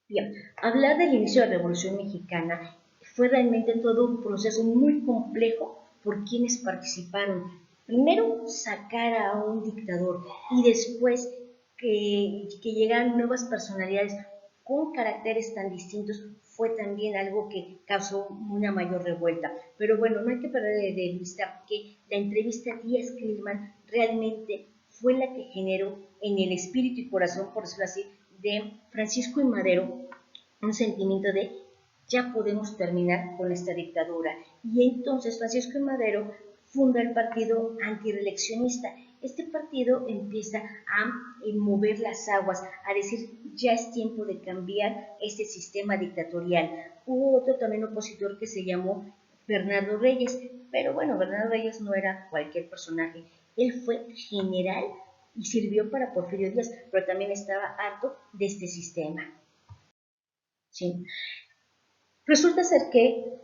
Bien, hablar del inicio de la Revolución Mexicana fue realmente todo un proceso muy complejo por quienes participaron. Primero, sacar a un dictador y después que llegaran nuevas personalidades con caracteres tan distintos fue también algo que causó una mayor revuelta. Pero bueno, no hay que perder de vista que la entrevista a Díaz Clilman realmente fue la que generó en el espíritu y corazón, por decirlo así, de Francisco y Madero un sentimiento de ya podemos terminar con esta dictadura. Y entonces Francisco I. Madero funda el partido antireeleccionista. Este partido empieza a mover las aguas, a decir ya es tiempo de cambiar este sistema dictatorial. Hubo otro también opositor que se llamó Bernardo Reyes, pero bueno, Bernardo Reyes no era cualquier personaje. Él fue general y sirvió para Porfirio Díaz, pero también estaba harto de este sistema. ¿Sí? Resulta ser que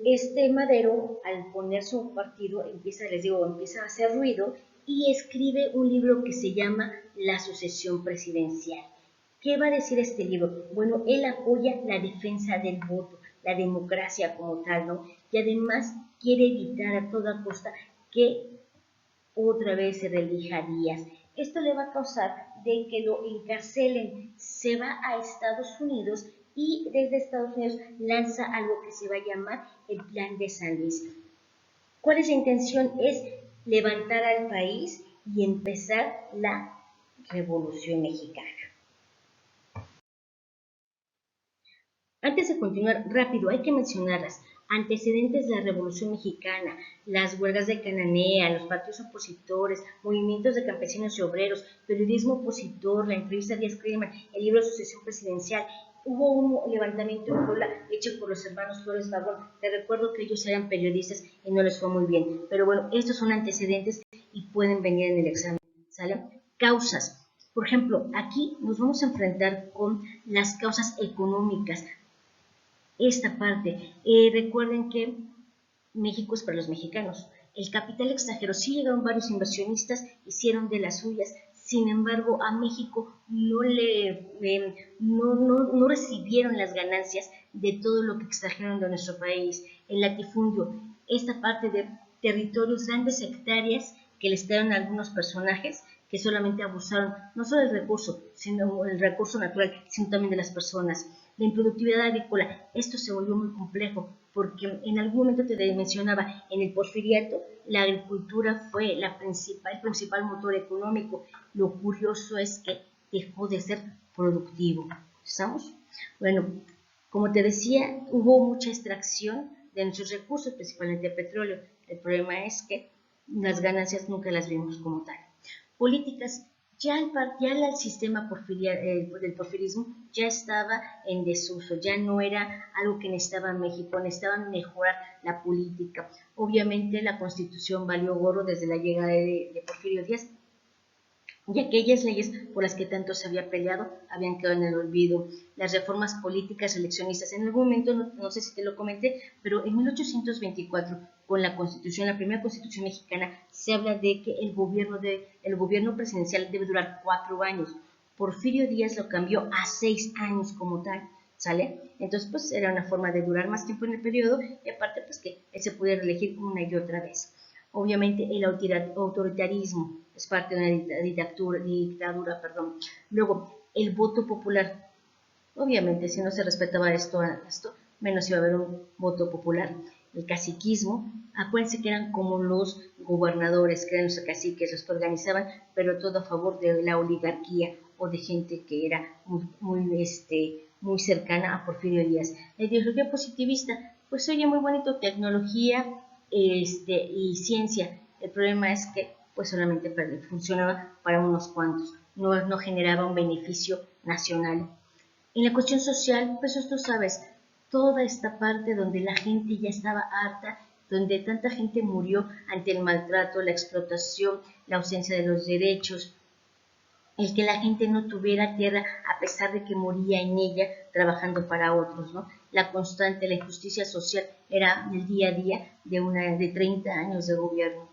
este Madero, al poner su partido, empieza a hacer ruido y escribe un libro que se llama La sucesión presidencial. ¿Qué va a decir este libro? Bueno, él apoya la defensa del voto, la democracia como tal, ¿no? Y además quiere evitar a toda costa que otra vez se reelija a Díaz. Esto le va a causar de que lo encarcelen. Se va a Estados Unidos y desde Estados Unidos lanza algo que se va a llamar el Plan de San Luis. ¿Cuál es la intención? Es levantar al país y empezar la Revolución Mexicana. Antes de continuar, rápido, hay que mencionarlas. Antecedentes de la Revolución Mexicana, las huelgas de Cananea, los partidos opositores, movimientos de campesinos y obreros, periodismo opositor, la entrevista a Díaz Clilman, el libro de Sucesión Presidencial. Hubo un levantamiento en Puebla hecho por los hermanos Flores Magón. Te recuerdo que ellos eran periodistas y no les fue muy bien. Pero bueno, estos son antecedentes y pueden venir en el examen. ¿Sale? Causas. Por ejemplo, aquí nos vamos a enfrentar con las causas económicas. Esta parte. Recuerden que México es para los mexicanos. El capital extranjero, sí llegaron varios inversionistas, hicieron de las suyas, sin embargo a México no recibieron las ganancias de todo lo que extrajeron de nuestro país, el latifundio, esta parte de territorios, grandes hectáreas que les dieron a algunos personajes que solamente abusaron no solo del recurso, sino el recurso natural, sino también de las personas. La improductividad agrícola, esto se volvió muy complejo porque en algún momento te mencionaba, en el porfiriato la agricultura fue el principal motor económico. Lo curioso es que dejó de ser productivo. ¿Estamos? Bueno, como te decía, hubo mucha extracción de nuestros recursos, principalmente el petróleo. El problema es que las ganancias nunca las vimos como tal. Políticas, ya el sistema del porfirismo ya estaba en desuso, ya no era algo que necesitaba México, necesitaban mejorar la política. Obviamente la Constitución valió gorro desde la llegada de Porfirio Díaz, y aquellas leyes por las que tanto se había peleado habían quedado en el olvido. Las reformas políticas eleccionistas, en algún momento, no sé si te lo comenté, pero en 1824, con la Constitución, la primera Constitución mexicana, se habla de que el gobierno presidencial debe durar 4 años. Porfirio Díaz lo cambió a 6 años como tal, ¿sale? Entonces, pues era una forma de durar más tiempo en el periodo y aparte, pues que él se pudiera elegir una y otra vez. Obviamente el autoritarismo es parte de una dictadura. Luego, el voto popular. Obviamente, si no se respetaba esto, menos iba a haber un voto popular. El caciquismo, acuérdense que eran como los gobernadores, que eran los caciques, los que organizaban, pero todo a favor de la oligarquía o de gente que era muy cercana a Porfirio Díaz. La ideología positivista, pues oye, muy bonito, tecnología y ciencia. El problema es que pues solamente funcionaba para unos cuantos, no generaba un beneficio nacional. En la cuestión social, pues tú sabes, toda esta parte donde la gente ya estaba harta, donde tanta gente murió ante el maltrato, la explotación, la ausencia de los derechos, el que la gente no tuviera tierra a pesar de que moría en ella trabajando para otros, ¿no? La constante, la injusticia social era el día a día de 30 años de gobierno.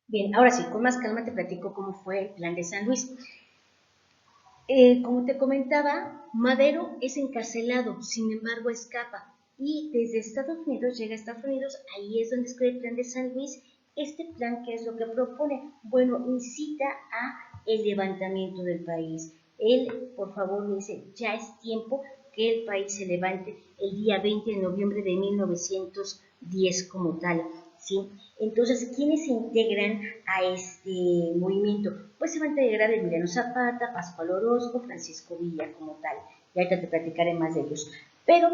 Bien, ahora sí, con más calma te platico cómo fue el plan de San Luis. Como te comentaba, Madero es encarcelado, sin embargo escapa y desde Estados Unidos llega a Estados Unidos, ahí es donde escribe el plan de San Luis. Este plan, ¿qué es lo que propone? Bueno, incita a el levantamiento del país. Él, por favor, dice, ya es tiempo que el país se levante el día 20 de noviembre de 1910 como tal, ¿sí? Entonces, ¿quiénes se integran a este movimiento? Pues se va a integrar Emiliano Zapata, Pascual Orozco, Francisco Villa como tal. Y ahorita te platicaré más de ellos. Pero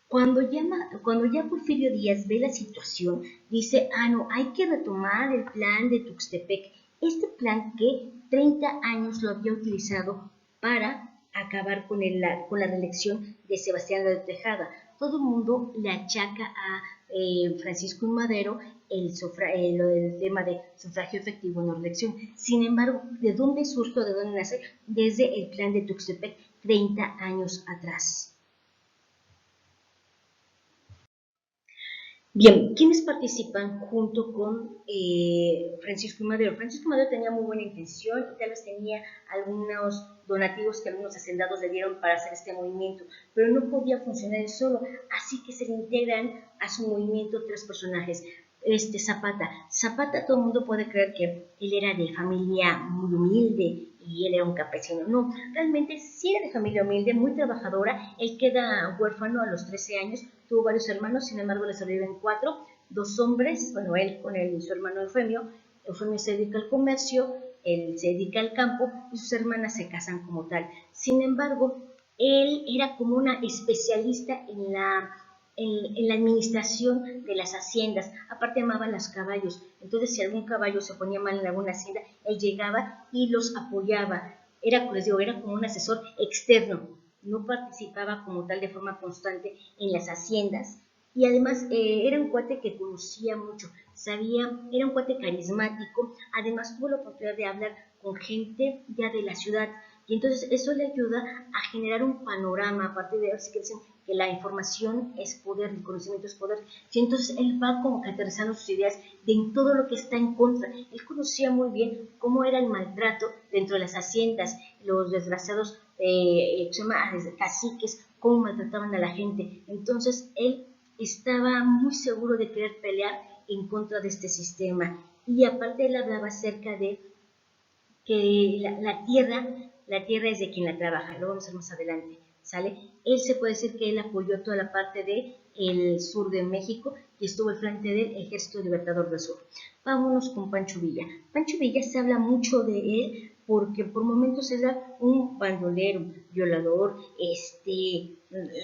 cuando ya Porfirio Díaz ve la situación, dice, no, hay que retomar el plan de Tuxtepec. Este plan que 30 años lo había utilizado para acabar con la reelección de Sebastián de Tejada. Todo el mundo le achaca a Francisco I. Madero lo del tema de sufragio efectivo en la reelección. Sin embargo, ¿de dónde surge o de dónde nace? Desde el plan de Tuxtepec 30 años atrás. Bien, ¿quiénes participan junto con Francisco I. Madero? Francisco I. Madero tenía muy buena intención y tal vez tenía algunos donativos que algunos hacendados le dieron para hacer este movimiento, pero no podía funcionar él solo, así que se le integran a su movimiento tres personajes. Zapata, todo el mundo puede creer que él era de familia muy humilde y él era un campesino. No, realmente sí era de familia humilde, muy trabajadora. Él queda huérfano a los 13 años, tuvo varios hermanos, sin embargo le sobreviven 4, 2 hombres, bueno, él con su hermano Eufemio. Eufemio se dedica al comercio, él se dedica al campo y sus hermanas se casan como tal. Sin embargo, él era como una especialista en la administración de las haciendas. Aparte amaba los caballos, entonces si algún caballo se ponía mal en alguna hacienda, él llegaba y los apoyaba. Les digo, era como un asesor externo, no participaba como tal de forma constante en las haciendas. Y además era un cuate que conocía mucho, era un cuate carismático, además tuvo la oportunidad de hablar con gente ya de la ciudad, y entonces eso le ayuda a generar un panorama, a partir de que dicen que la información es poder, el conocimiento es poder, y entonces él va como que aterrizando sus ideas de en todo lo que está en contra. Él conocía muy bien cómo era el maltrato dentro de las haciendas, los desgraciados caciques, cómo maltrataban a la gente. Entonces él estaba muy seguro de querer pelear en contra de este sistema. Y aparte él hablaba acerca de que la tierra es de quien la trabaja, lo vamos a ver más adelante, ¿sale? Él se puede decir que él apoyó toda la parte del sur de México y estuvo al frente del Ejército Libertador del Sur. Vámonos con Pancho Villa. Pancho Villa se habla mucho de él porque por momentos era un bandolero, violador,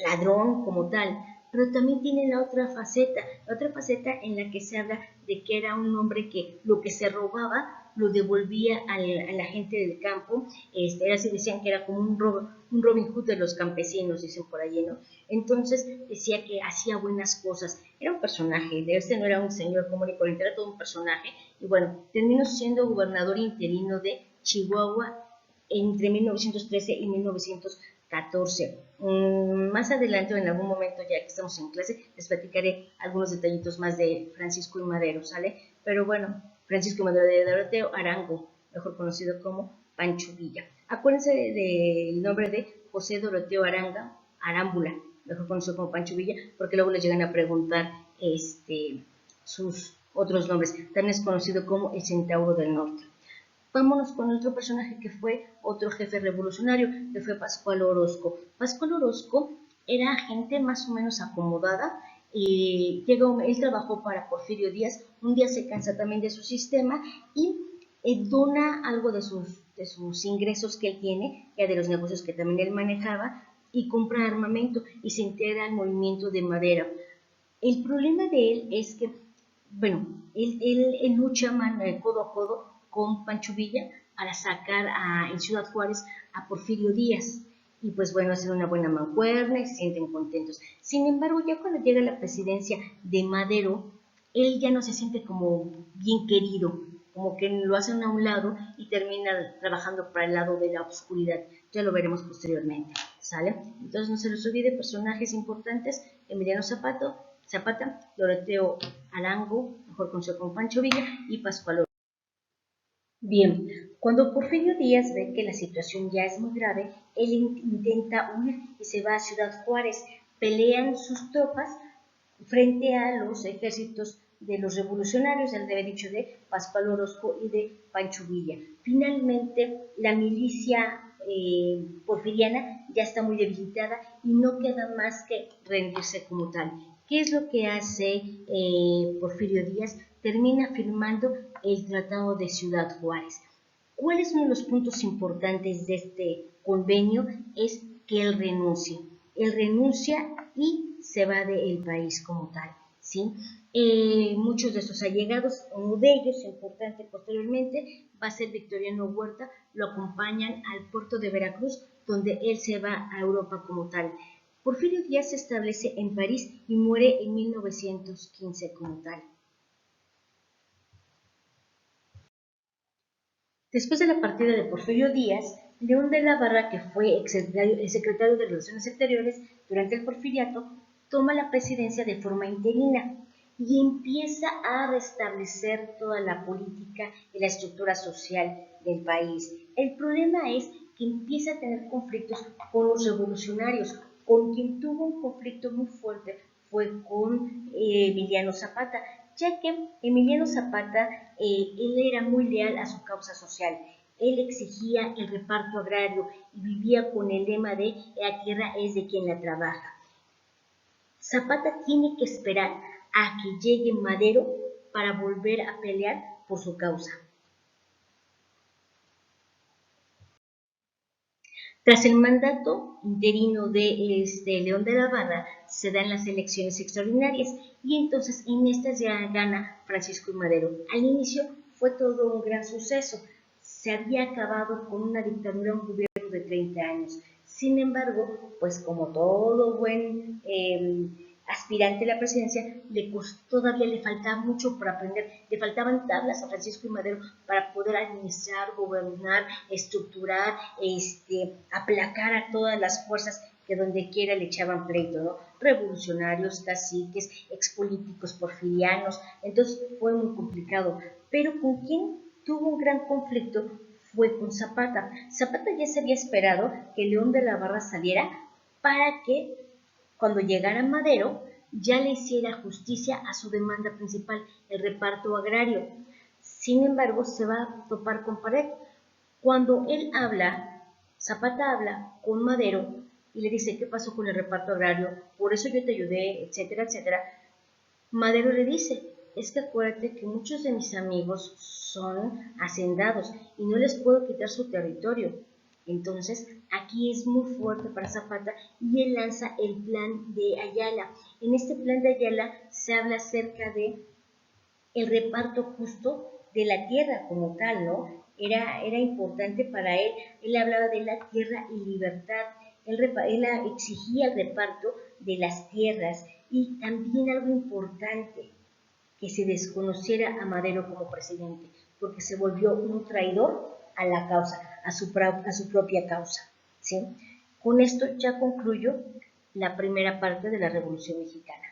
ladrón como tal, pero también tiene la otra faceta en la que se habla de que era un hombre que lo que se robaba lo devolvía a la gente del campo. Era así, decían que era como un Robin Hood de los campesinos, dicen por allí, ¿no? Entonces decía que hacía buenas cosas, era un personaje, no era un señor común y corriente, era todo un personaje, y bueno, terminó siendo gobernador interino de Chihuahua entre 1913 y 1914. Más adelante, o en algún momento, ya que estamos en clase, les platicaré algunos detallitos más de Francisco I. Madero, ¿sale? Pero bueno, Francisco I. Madero de Doroteo Arango, mejor conocido como Pancho Villa. Acuérdense del nombre de José Doroteo Arámbula, mejor conocido como Pancho Villa, porque luego les llegan a preguntar sus otros nombres. También es conocido como el Centauro del Norte. Vámonos con otro personaje que fue otro jefe revolucionario, que fue Pascual Orozco. Pascual Orozco era gente más o menos acomodada, y él trabajó para Porfirio Díaz, un día se cansa también de su sistema y dona algo de sus ingresos que él tiene, ya de los negocios que también él manejaba, y compra armamento y se integra al movimiento de Madero. El problema de él es que, bueno, él lucha codo a codo con Pancho Villa para sacar en Ciudad Juárez a Porfirio Díaz. Y pues bueno, hacen una buena mancuerna y se sienten contentos. Sin embargo, ya cuando llega la presidencia de Madero, él ya no se siente como bien querido, como que lo hacen a un lado y termina trabajando para el lado de la oscuridad. Ya lo veremos posteriormente, ¿sale? Entonces no se les olvide personajes importantes: Emiliano Zapata, Doroteo Arango, mejor conocido como Pancho Villa, y Pascual. Bien, Cuando Porfirio Díaz ve que la situación ya es muy grave, él intenta huir y se va a Ciudad Juárez. Pelean sus tropas frente a los ejércitos de los revolucionarios, ya les había dicho, de Pascual Orozco y de Pancho Villa. Finalmente, la milicia porfiriana ya está muy debilitada y no queda más que rendirse como tal. ¿Qué es lo que hace Porfirio Díaz? Termina firmando el Tratado de Ciudad Juárez. ¿Cuál es uno de los puntos importantes de este convenio? Es que él renuncie. Él renuncia y se va del país como tal, ¿sí? Muchos de sus allegados, uno de ellos, importante posteriormente, va a ser Victoriano Huerta, lo acompañan al puerto de Veracruz, donde él se va a Europa como tal. Porfirio Díaz se establece en París y muere en 1915 como tal. Después de la partida de Porfirio Díaz, León de la Barra, que fue el secretario de Relaciones Exteriores durante el porfiriato, toma la presidencia de forma interina y empieza a restablecer toda la política y la estructura social del país. El problema es que empieza a tener conflictos con los revolucionarios. Con quien tuvo un conflicto muy fuerte fue con Emiliano Zapata, ya que Emiliano Zapata, él era muy leal a su causa social. Él exigía el reparto agrario y vivía con el lema de la tierra es de quien la trabaja. Zapata tiene que esperar a que llegue Madero para volver a pelear por su causa. Tras el mandato interino de León de la Barra, se dan las elecciones extraordinarias y entonces en estas ya gana Francisco I. Madero. Al inicio fue todo un gran suceso. Se había acabado con una dictadura, un gobierno de 30 años. Sin embargo, pues como todo buen aspirante a la presidencia, todavía le faltaba mucho por aprender, le faltaban tablas a Francisco I. Madero para poder administrar, gobernar, estructurar, aplacar a todas las fuerzas que donde quiera le echaban pleito, ¿no? Revolucionarios, caciques, expolíticos porfirianos, entonces fue muy complicado. Pero con quien tuvo un gran conflicto fue con Zapata. Zapata ya se había esperado que León de la Barra saliera para que cuando llegara Madero ya le hiciera justicia a su demanda principal, el reparto agrario. Sin embargo, se va a topar con pared. Cuando él habla, Zapata habla con Madero y le dice, ¿qué pasó con el reparto agrario? Por eso yo te ayudé, etcétera, etcétera. Madero le dice, es que acuérdate que muchos de mis amigos son hacendados y no les puedo quitar su territorio. Entonces, aquí es muy fuerte para Zapata y él lanza el plan de Ayala. En este plan de Ayala se habla acerca de el reparto justo de la tierra como tal, ¿no? Era importante para él. Él hablaba de la tierra y libertad. Él exigía el reparto de las tierras y también algo importante, que se desconociera a Madero como presidente, porque se volvió un traidor a la causa, a su propia causa, ¿sí? Con esto ya concluyo la primera parte de la Revolución Mexicana.